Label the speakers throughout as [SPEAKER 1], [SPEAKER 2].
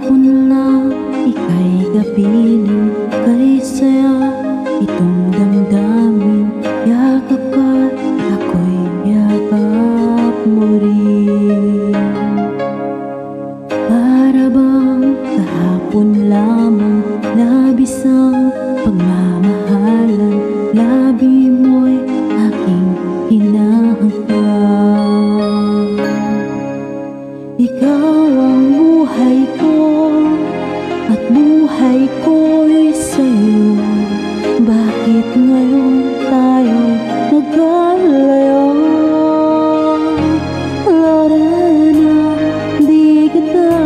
[SPEAKER 1] Kahapon lang ika'y kapiling, kay saya itong damdamin. Yakap ka, ako'y yakap mo rin. Para bang kahapon lamang, labis ang pagmamahalan. Labi mo'y aking hinahanggan. Ikaw ang buhay ko, at buhay ko'y sa'yo. Bakit ngayon tayo'y nagkalayo? Lorena, di kita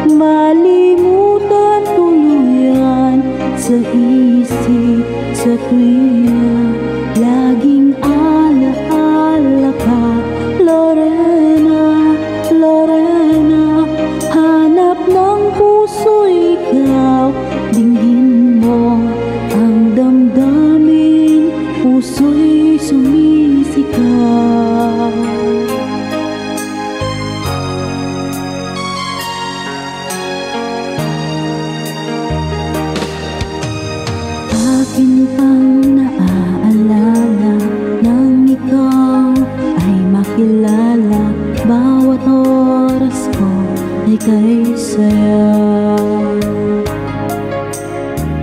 [SPEAKER 1] malimutan tuluyan. Sa isip, sa tuwina, laging alaala ka. Lorena, Lorena, hanap ng puso ikaw. Dinggin mo ang damdamin, puso'y sumisigaw. Akin pang naaalala nang ikaw ay makilala. Bawat oras ko ay kay saya.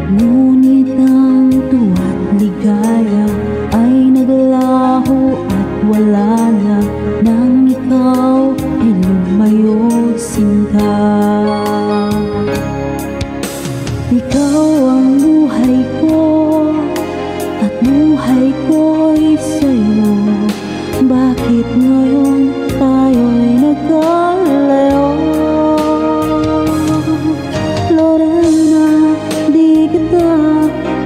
[SPEAKER 1] Ngunit ang tuwa't ligaya ay naglaho at wala na nang ikaw ay lumayo sinta. Ikaw ang buhay ko, at buhay ko'y sa'yo. Bakit ngayon tayo'y nagkalayo? Lorena, di kita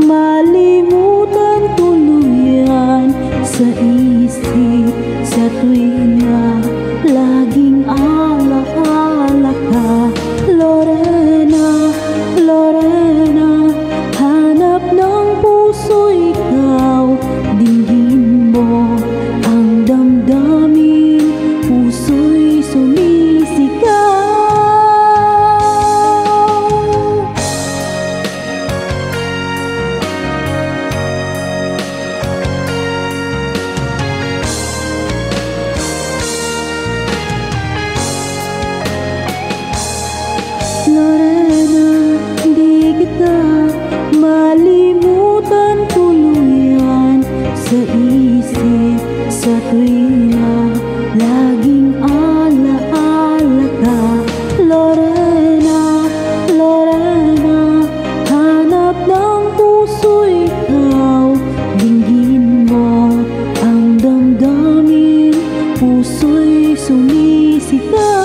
[SPEAKER 1] malimutan tuluyan. Sa isip, sa tuwina, laging alaala ka. Lorena, Lorena, hanap ng puso ikaw. Dinggin mo ang damdamin, puso'y sumisigaw. Lorena, di kita malimutan tuluyan. Sa isip, sa tuwina, laging alaala ka. Lorena, Lorena, hanap ng puso ikaw. Dinggin mo ang damdamin, puso'y sumisigaw.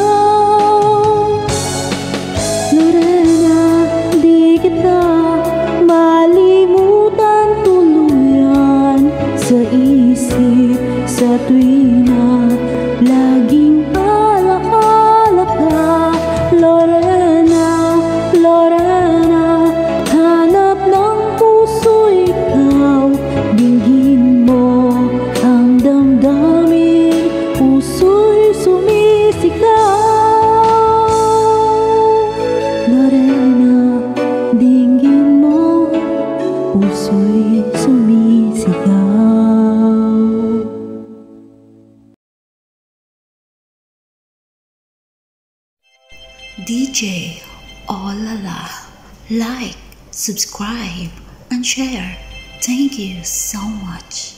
[SPEAKER 1] Lorena, di kita malimutan tuluyan. Sa isip, sa tuwina, laging alaala ka. Lorena, Lorena, hanap ng puso ikaw. Dinggin mo ang damdamin, puso'y sumisigaw. Lorena, dinggin mo, puso'y sumisigaw.
[SPEAKER 2] DJ Olala, like, subscribe, and share. Thank you so much.